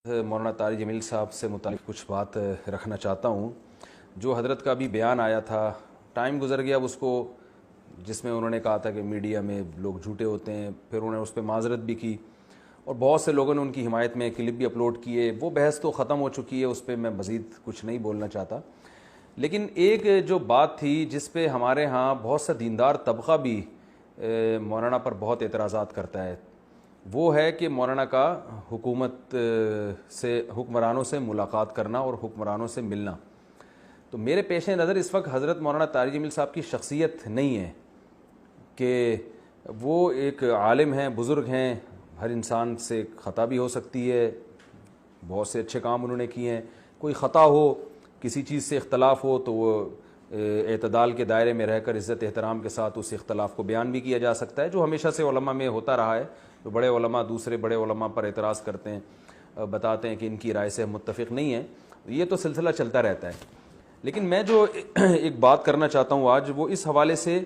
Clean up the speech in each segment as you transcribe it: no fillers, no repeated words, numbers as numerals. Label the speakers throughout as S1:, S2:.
S1: مولانا طارق جمیل صاحب سے متعلق کچھ بات رکھنا چاہتا ہوں. جو حضرت کا بھی بیان آیا تھا، ٹائم گزر گیا اب اس کو، جس میں انہوں نے کہا تھا کہ میڈیا میں لوگ جھوٹے ہوتے ہیں، پھر انہوں نے اس پہ معذرت بھی کی اور بہت سے لوگوں نے ان کی حمایت میں کلپ بھی اپلوڈ کیے. وہ بحث تو ختم ہو چکی ہے، اس پہ میں مزید کچھ نہیں بولنا چاہتا. لیکن ایک جو بات تھی جس پہ ہمارے ہاں بہت سا دیندار طبقہ بھی مولانا پر بہت اعتراضات کرتا ہے، وہ ہے کہ مولانا کا حکومت سے، حکمرانوں سے ملاقات کرنا اور حکمرانوں سے ملنا. تو میرے پیش نظر اس وقت حضرت مولانا طارق جمیل صاحب کی شخصیت نہیں ہے کہ وہ ایک عالم ہیں، بزرگ ہیں، ہر انسان سے خطا بھی ہو سکتی ہے، بہت سے اچھے کام انہوں نے کیے ہیں. کوئی خطا ہو، کسی چیز سے اختلاف ہو تو وہ اعتدال کے دائرے میں رہ کر عزت احترام کے ساتھ اس اختلاف کو بیان بھی کیا جا سکتا ہے، جو ہمیشہ سے علماء میں ہوتا رہا ہے. تو بڑے علماء دوسرے بڑے علماء پر اعتراض کرتے ہیں، بتاتے ہیں کہ ان کی رائے سے متفق نہیں ہیں. یہ تو سلسلہ چلتا رہتا ہے. لیکن میں جو ایک بات کرنا چاہتا ہوں آج، وہ اس حوالے سے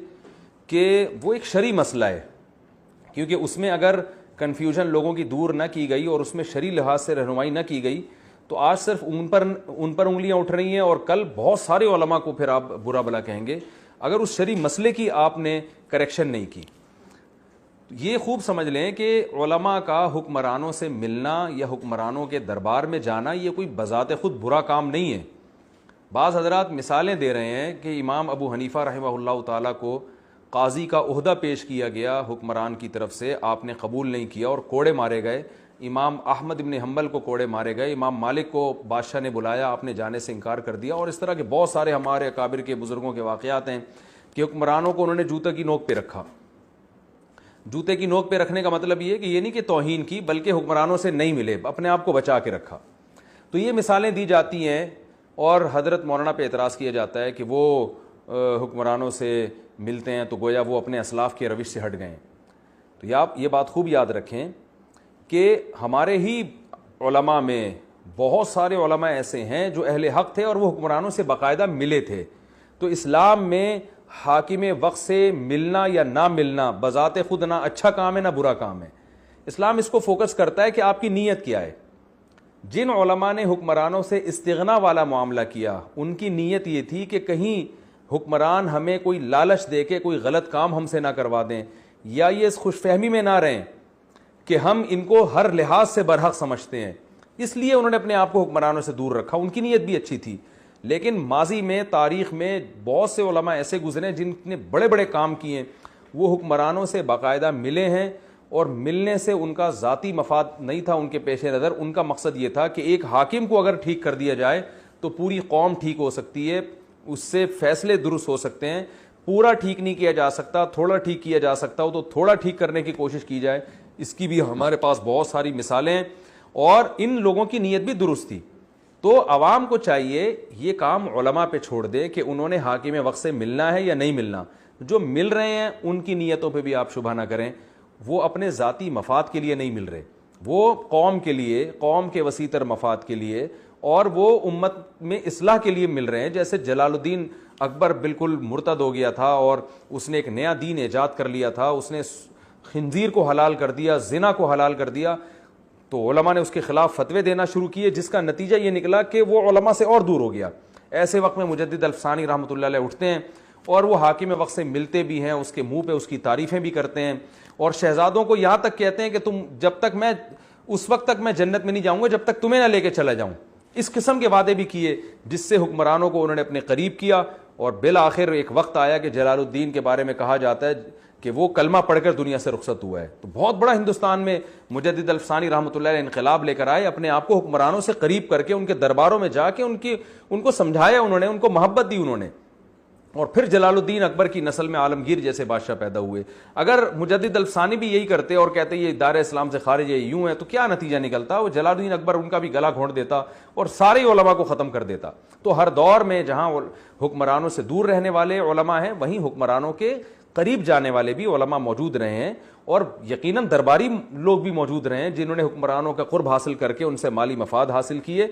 S1: کہ وہ ایک شرعی مسئلہ ہے، کیونکہ اس میں اگر کنفیوژن لوگوں کی دور نہ کی گئی اور اس میں شرعی لحاظ سے رہنمائی نہ کی گئی تو آج صرف ان پر انگلیاں اٹھ رہی ہیں اور کل بہت سارے علماء کو پھر آپ برا بھلا کہیں گے اگر اس شرعی مسئلے کی آپ نے کریکشن نہیں کی. یہ خوب سمجھ لیں کہ علماء کا حکمرانوں سے ملنا یا حکمرانوں کے دربار میں جانا یہ کوئی بذات خود برا کام نہیں ہے. بعض حضرات مثالیں دے رہے ہیں کہ امام ابو حنیفہ رحمہ اللہ تعالیٰ کو قاضی کا عہدہ پیش کیا گیا حکمران کی طرف سے، آپ نے قبول نہیں کیا اور کوڑے مارے گئے. امام احمد بن حنبل کو کوڑے مارے گئے. امام مالک کو بادشاہ نے بلایا، آپ نے جانے سے انکار کر دیا. اور اس طرح کے بہت سارے ہمارے اکابر کے بزرگوں کے واقعات ہیں کہ حکمرانوں کو انہوں نے جوتے کی نوک پہ رکھا. جوتے کی نوک پہ رکھنے کا مطلب یہ کہ یہ نہیں کہ توہین کی، بلکہ حکمرانوں سے نہیں ملے، اپنے آپ کو بچا کے رکھا. تو یہ مثالیں دی جاتی ہیں اور حضرت مولانا پہ اعتراض کیا جاتا ہے کہ وہ حکمرانوں سے ملتے ہیں تو گویا وہ اپنے اسلاف کے روش سے ہٹ گئے ہیں. تو آپ یہ بات خوب یاد رکھیں کہ ہمارے ہی علماء میں بہت سارے علماء ایسے ہیں جو اہل حق تھے اور وہ حکمرانوں سے باقاعدہ ملے تھے. تو اسلام میں حاکم وقت سے ملنا یا نہ ملنا بذات خود نہ اچھا کام ہے نہ برا کام ہے. اسلام اس کو فوکس کرتا ہے کہ آپ کی نیت کیا ہے. جن علماء نے حکمرانوں سے استغنا والا معاملہ کیا ان کی نیت یہ تھی کہ کہیں حکمران ہمیں کوئی لالچ دے کے کوئی غلط کام ہم سے نہ کروا دیں، یا یہ اس خوش فہمی میں نہ رہیں کہ ہم ان کو ہر لحاظ سے برحق سمجھتے ہیں. اس لیے انہوں نے اپنے آپ کو حکمرانوں سے دور رکھا. ان کی نیت بھی اچھی تھی، لیکن ماضی میں تاریخ میں بہت سے علماء ایسے گزرے جن نے بڑے بڑے کام کیے، وہ حکمرانوں سے باقاعدہ ملے ہیں اور ملنے سے ان کا ذاتی مفاد نہیں تھا ان کے پیش نظر. ان کا مقصد یہ تھا کہ ایک حاکم کو اگر ٹھیک کر دیا جائے تو پوری قوم ٹھیک ہو سکتی ہے، اس سے فیصلے درست ہو سکتے ہیں. پورا ٹھیک نہیں کیا جا سکتا، تھوڑا ٹھیک کیا جا سکتا ہو تو تھوڑا ٹھیک کرنے کی کوشش کی جائے. اس کی بھی ہمارے پاس بہت ساری مثالیں ہیں اور ان لوگوں کی نیت بھی درست تھی. تو عوام کو چاہیے یہ کام علماء پہ چھوڑ دے کہ انہوں نے حاکم وقت سے ملنا ہے یا نہیں ملنا. جو مل رہے ہیں ان کی نیتوں پہ بھی آپ شبہ نہ کریں، وہ اپنے ذاتی مفاد کے لیے نہیں مل رہے، وہ قوم کے لیے، قوم کے وسیع تر مفاد کے لیے اور وہ امت میں اصلاح کے لیے مل رہے ہیں. جیسے جلال الدین اکبر بالکل مرتد ہو گیا تھا اور اس نے ایک نیا دین ایجاد کر لیا تھا، اس نے خنزیر کو حلال کر دیا، زنا کو حلال کر دیا. تو علماء نے اس کے خلاف فتوے دینا شروع کیے، جس کا نتیجہ یہ نکلا کہ وہ علماء سے اور دور ہو گیا. ایسے وقت میں مجدد الفسانی رحمۃ اللہ علیہ اٹھتے ہیں اور وہ حاکم وقت سے ملتے بھی ہیں، اس کے منہ پہ اس کی تعریفیں بھی کرتے ہیں اور شہزادوں کو یہاں تک کہتے ہیں کہ تم جب تک میں اس وقت تک میں جنت میں نہیں جاؤں گا جب تک تمہیں نہ لے کے چلا جاؤں. اس قسم کے وعدے بھی کیے جس سے حکمرانوں کو انہوں نے اپنے قریب کیا. اور بالآخر ایک وقت آیا کہ جلال الدین کے بارے میں کہا جاتا ہے کہ وہ کلمہ پڑھ کر دنیا سے رخصت ہوا ہے. تو بہت بڑا ہندوستان میں مجدد الفسانی رحمۃ اللہ علیہ انقلاب لے کر آئے، اپنے آپ کو حکمرانوں سے قریب کر کے ان کے درباروں میں جا کے ان کو سمجھایا، انہوں نے ان کو محبت دی انہوں نے. اور پھر جلال الدین اکبر کی نسل میں عالمگیر جیسے بادشاہ پیدا ہوئے. اگر مجدد الفسانی بھی یہی کرتے اور کہتے یہ دار اسلام سے خارج ہے، یوں ہے، تو کیا نتیجہ نکلتا؟ وہ جلال الدین اکبر ان کا بھی گلا گھونٹ دیتا اور سارے علماء کو ختم کر دیتا. تو ہر دور میں جہاں حکمرانوں سے دور رہنے والے علماء ہیں وہیں حکمرانوں کے قریب جانے والے بھی علماء موجود رہے ہیں، اور یقیناً درباری لوگ بھی موجود رہے ہیں جنہوں نے حکمرانوں کا قرب حاصل کر کے ان سے مالی مفاد حاصل کیے.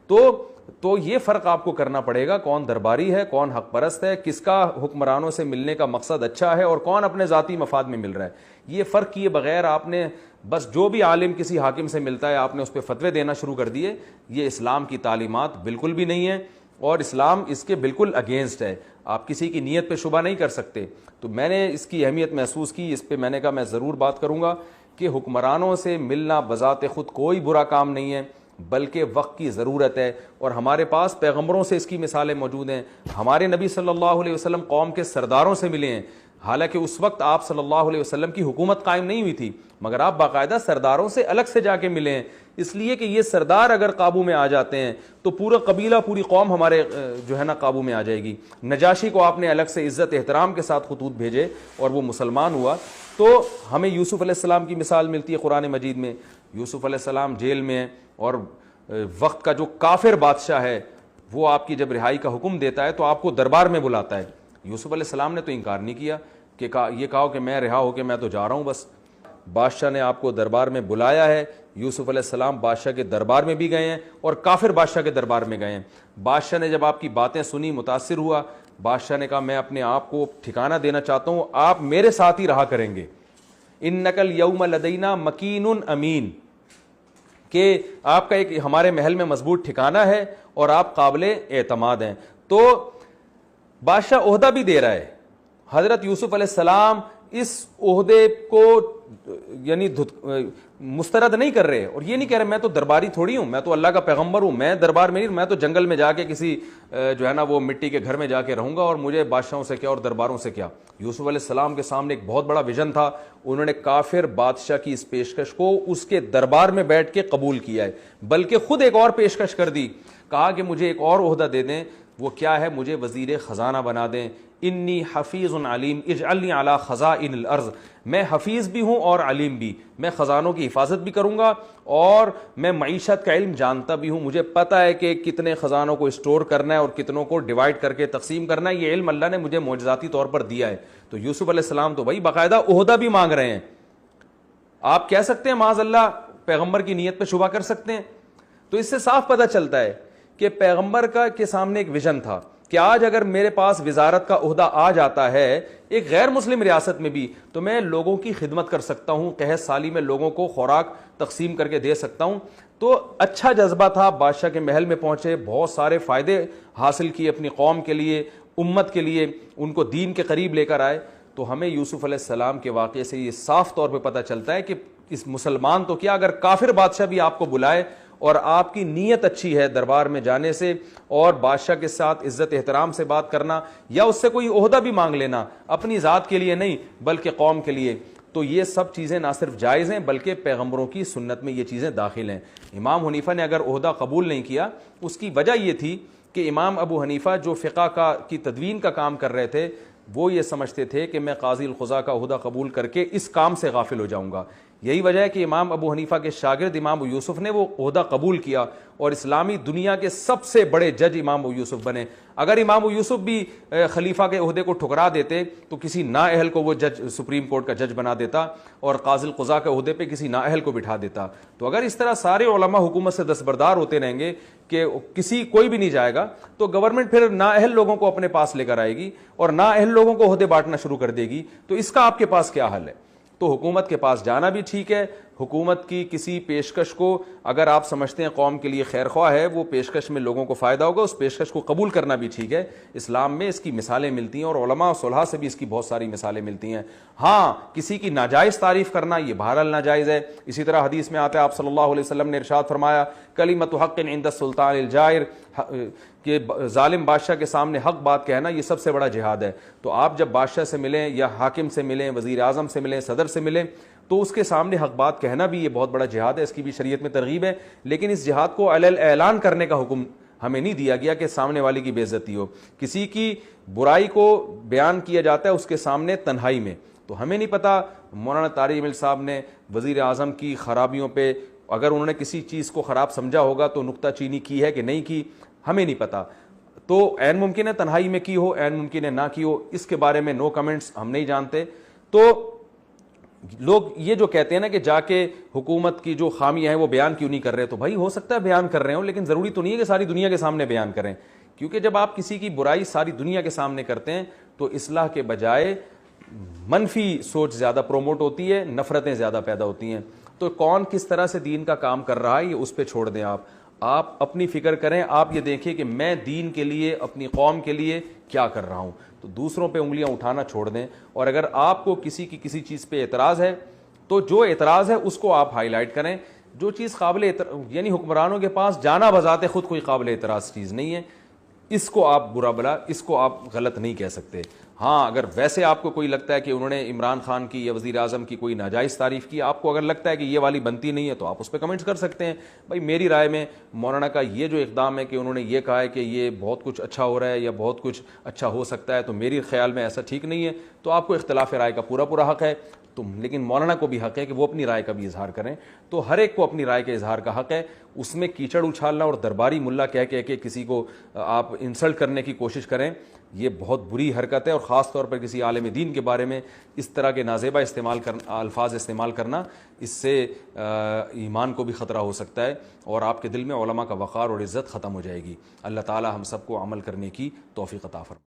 S1: تو یہ فرق آپ کو کرنا پڑے گا، کون درباری ہے، کون حق پرست ہے، کس کا حکمرانوں سے ملنے کا مقصد اچھا ہے اور کون اپنے ذاتی مفاد میں مل رہا ہے۔ یہ فرق کیے بغیر آپ نے بس جو بھی عالم کسی حاکم سے ملتا ہے آپ نے اس پہ فتوے دینا شروع کر دیے، یہ اسلام کی تعلیمات بالکل بھی نہیں ہے، اور اسلام اس کے بالکل اگینسٹ ہے۔ آپ کسی کی نیت پہ شبہ نہیں کر سکتے۔ تو میں نے اس کی اہمیت محسوس کی، اس پہ میں نے کہا میں ضرور بات کروں گا کہ حکمرانوں سے ملنا بذات خود کوئی برا کام نہیں ہے، بلکہ وقت کی ضرورت ہے، اور ہمارے پاس پیغمبروں سے اس کی مثالیں موجود ہیں۔ ہمارے نبی صلی اللہ علیہ وسلم قوم کے سرداروں سے ملے ہیں، حالانکہ اس وقت آپ صلی اللہ علیہ وسلم کی حکومت قائم نہیں ہوئی تھی، مگر آپ باقاعدہ سرداروں سے الگ سے جا کے ملے ہیں، اس لیے کہ یہ سردار اگر قابو میں آ جاتے ہیں تو پورا قبیلہ، پوری قوم ہمارے جو ہے نا قابو میں آ جائے گی۔ نجاشی کو آپ نے الگ سے عزت احترام کے ساتھ خطوط بھیجے اور وہ مسلمان ہوا۔ تو ہمیں یوسف علیہ السلام کی مثال ملتی ہے قرآن مجید میں۔ یوسف علیہ السلام جیل میں ہیں، اور وقت کا جو کافر بادشاہ ہے وہ آپ کی جب رہائی کا حکم دیتا ہے تو آپ کو دربار میں بلاتا ہے۔ یوسف علیہ السلام نے تو انکار نہیں کیا کہ یہ کہا کہ میں رہا ہو کے میں تو جا رہا ہوں بس۔ بادشاہ نے آپ کو دربار میں بلایا ہے، یوسف علیہ السلام بادشاہ کے دربار میں بھی گئے ہیں اور کافر بادشاہ کے دربار میں گئے ہیں۔ بادشاہ نے جب آپ کی باتیں سنی، متاثر ہوا، بادشاہ نے کہا میں اپنے آپ کو ٹھکانہ دینا چاہتا ہوں، آپ میرے ساتھ ہی رہا کریں گے، انک الیوم لدینا مکین امین، کہ آپ کا ایک ہمارے محل میں مضبوط ٹھکانہ ہے اور آپ قابل اعتماد ہیں۔ تو بادشاہ عہدہ بھی دے رہا ہے، حضرت یوسف علیہ السلام اس عہدے کو یعنی مسترد نہیں کر رہے، اور یہ نہیں کہہ رہے میں تو درباری تھوڑی ہوں، میں تو اللہ کا پیغمبر ہوں، میں دربار میں نہیں، میں تو جنگل میں جا کے کسی جو ہے نا وہ مٹی کے گھر میں جا کے رہوں گا، اور مجھے بادشاہوں سے کیا اور درباروں سے کیا۔ یوسف علیہ السلام کے سامنے ایک بہت بڑا ویژن تھا، انہوں نے کافر بادشاہ کی اس پیشکش کو اس کے دربار میں بیٹھ کے قبول کیا ہے، بلکہ خود ایک اور پیشکش کر دی، کہا کہ مجھے ایک اور عہدہ دے دیں، وہ کیا ہے، مجھے وزیر خزانہ بنا دیں، انی حفیظ علیم اجعلنی علی خزائن الارض، میں حفیظ بھی ہوں اور علیم بھی، میں خزانوں کی حفاظت بھی کروں گا اور میں معیشت کا علم جانتا بھی ہوں، مجھے پتہ ہے کہ کتنے خزانوں کو اسٹور کرنا ہے اور کتنوں کو ڈیوائیڈ کر کے تقسیم کرنا ہے، یہ علم اللہ نے مجھے معجزاتی طور پر دیا ہے۔ تو یوسف علیہ السلام تو بھائی باقاعدہ عہدہ بھی مانگ رہے ہیں۔ آپ کہہ سکتے ہیں معاذ اللہ پیغمبر کی نیت پہ شبہ کر سکتے ہیں؟ تو اس سے صاف پتہ چلتا ہے کہ پیغمبر کا کے سامنے ایک ویژن تھا کہ آج اگر میرے پاس وزارت کا عہدہ آ جاتا ہے ایک غیر مسلم ریاست میں بھی، تو میں لوگوں کی خدمت کر سکتا ہوں، قحط سالی میں لوگوں کو خوراک تقسیم کر کے دے سکتا ہوں۔ تو اچھا جذبہ تھا، بادشاہ کے محل میں پہنچے، بہت سارے فائدے حاصل کیے اپنی قوم کے لیے، امت کے لیے، ان کو دین کے قریب لے کر آئے۔ تو ہمیں یوسف علیہ السلام کے واقعے سے یہ صاف طور پہ پتہ چلتا ہے کہ اس مسلمان تو کیا، اگر کافر بادشاہ بھی آپ کو بلائے اور آپ کی نیت اچھی ہے دربار میں جانے سے اور بادشاہ کے ساتھ عزت احترام سے بات کرنا، یا اس سے کوئی عہدہ بھی مانگ لینا، اپنی ذات کے لیے نہیں بلکہ قوم کے لیے، تو یہ سب چیزیں نہ صرف جائز ہیں بلکہ پیغمبروں کی سنت میں یہ چیزیں داخل ہیں۔ امام حنیفہ نے اگر عہدہ قبول نہیں کیا، اس کی وجہ یہ تھی کہ امام ابو حنیفہ جو فقہ کی تدوین کا کام کر رہے تھے، وہ یہ سمجھتے تھے کہ میں قاضی القضاء کا عہدہ قبول کر کے اس کام سے غافل ہو جاؤں گا۔ یہی وجہ ہے کہ امام ابو حنیفہ کے شاگرد امام ابو یوسف نے وہ عہدہ قبول کیا اور اسلامی دنیا کے سب سے بڑے جج امام ابو یوسف بنے۔ اگر امام ابو یوسف بھی خلیفہ کے عہدے کو ٹھکرا دیتے تو کسی نااہل کو وہ جج سپریم کورٹ کا جج بنا دیتا اور قاضی القضاء کے عہدے پہ کسی نااہل کو بٹھا دیتا۔ تو اگر اس طرح سارے علماء حکومت سے دستبردار ہوتے رہیں گے کہ کوئی بھی نہیں جائے گا، تو گورنمنٹ پھر نااہل لوگوں کو اپنے پاس لے کر آئے گی اور نااہل لوگوں کو عہدے بانٹنا شروع کر دے گی۔ تو اس کا آپ کے پاس کیا حل ہے؟ تو حکومت کے پاس جانا بھی ٹھیک ہے، حکومت کی کسی پیشکش کو اگر آپ سمجھتے ہیں قوم کے لیے خیر خواہ ہے، وہ پیشکش میں لوگوں کو فائدہ ہوگا، اس پیشکش کو قبول کرنا بھی ٹھیک ہے۔ اسلام میں اس کی مثالیں ملتی ہیں اور علماء و صلحاء سے بھی اس کی بہت ساری مثالیں ملتی ہیں۔ ہاں، کسی کی ناجائز تعریف کرنا یہ بہرحال ناجائز ہے۔ اسی طرح حدیث میں آتا ہے، آپ صلی اللہ علیہ وسلم نے ارشاد فرمایا، کلمۃ حق عند السلطان الجائر، کہ ظالم بادشاہ کے سامنے حق بات کہنا یہ سب سے بڑا جہاد ہے۔ تو آپ جب بادشاہ سے ملیں یا حاکم سے ملیں، وزیر اعظم سے ملیں، صدر سے ملیں، تو اس کے سامنے حق بات کہنا بھی یہ بہت بڑا جہاد ہے، اس کی بھی شریعت میں ترغیب ہے۔ لیکن اس جہاد کو علل اعلان کرنے کا حکم ہمیں نہیں دیا گیا کہ سامنے والے کی بے عزتی ہو۔ کسی کی برائی کو بیان کیا جاتا ہے اس کے سامنے تنہائی میں۔ تو ہمیں نہیں پتا مولانا طارق جمیل صاحب نے وزیر اعظم کی خرابیوں پہ اگر انہوں نے کسی چیز کو خراب سمجھا ہوگا تو نکتہ چینی کی ہے کہ نہیں کی، ہمیں نہیں پتا۔ تو عین ممکن ہے تنہائی میں کی ہو، عین ممکن ہے نہ کی ہو، اس کے بارے میں نو کمنٹس، ہم نہیں جانتے۔ تو لوگ یہ جو کہتے ہیں نا کہ جا کے حکومت کی جو خامیاں ہیں وہ بیان کیوں نہیں کر رہے، تو بھائی ہو سکتا ہے بیان کر رہے ہوں، لیکن ضروری تو نہیں ہے کہ ساری دنیا کے سامنے بیان کریں، کیونکہ جب آپ کسی کی برائی ساری دنیا کے سامنے کرتے ہیں تو اصلاح کے بجائے منفی سوچ زیادہ پروموٹ ہوتی ہے، نفرتیں زیادہ پیدا ہوتی ہیں۔ تو کون کس طرح سے دین کا کام کر رہا ہے یہ اس پہ چھوڑ دیں، آپ اپنی فکر کریں، آپ یہ دیکھیں کہ میں دین کے لیے، اپنی قوم کے لیے کیا کر رہا ہوں، تو دوسروں پہ انگلیاں اٹھانا چھوڑ دیں۔ اور اگر آپ کو کسی کی کسی چیز پہ اعتراض ہے تو جو اعتراض ہے اس کو آپ ہائی لائٹ کریں، جو چیز یعنی حکمرانوں کے پاس جانا بذات خود کوئی قابل اعتراض چیز نہیں ہے، اس کو آپ برا بلا، اس کو آپ غلط نہیں کہہ سکتے۔ ہاں اگر ویسے آپ کو کوئی لگتا ہے کہ انہوں نے عمران خان کی یا وزیر اعظم کی کوئی ناجائز تعریف کی، آپ کو اگر لگتا ہے کہ یہ والی بنتی نہیں ہے تو آپ اس پہ کمنٹس کر سکتے ہیں۔ بھائی میری رائے میں مولانا کا یہ جو اقدام ہے کہ انہوں نے یہ کہا ہے کہ یہ بہت کچھ اچھا ہو رہا ہے یا بہت کچھ اچھا ہو سکتا ہے، تو میری خیال میں ایسا ٹھیک نہیں ہے، تو آپ کو اختلاف رائے کا پورا حق ہے، لیکن مولانا کو بھی حق ہے کہ وہ اپنی رائے کا بھی اظہار کریں۔ تو ہر ایک کو اپنی رائے کے اظہار کا حق ہے، اس میں کیچڑ اچھالنا اور درباری ملا کہہ کے کسی کو آپ انسلٹ کرنے کی کوشش کریں، یہ بہت بری حرکت ہے، اور خاص طور پر کسی عالم دین کے بارے میں اس طرح کے نازیبہ الفاظ استعمال کرنا، اس سے ایمان کو بھی خطرہ ہو سکتا ہے، اور آپ کے دل میں علماء کا وقار اور عزت ختم ہو جائے گی۔ اللہ تعالی ہم سب کو عمل کرنے کی توفیق عطا فرمائے۔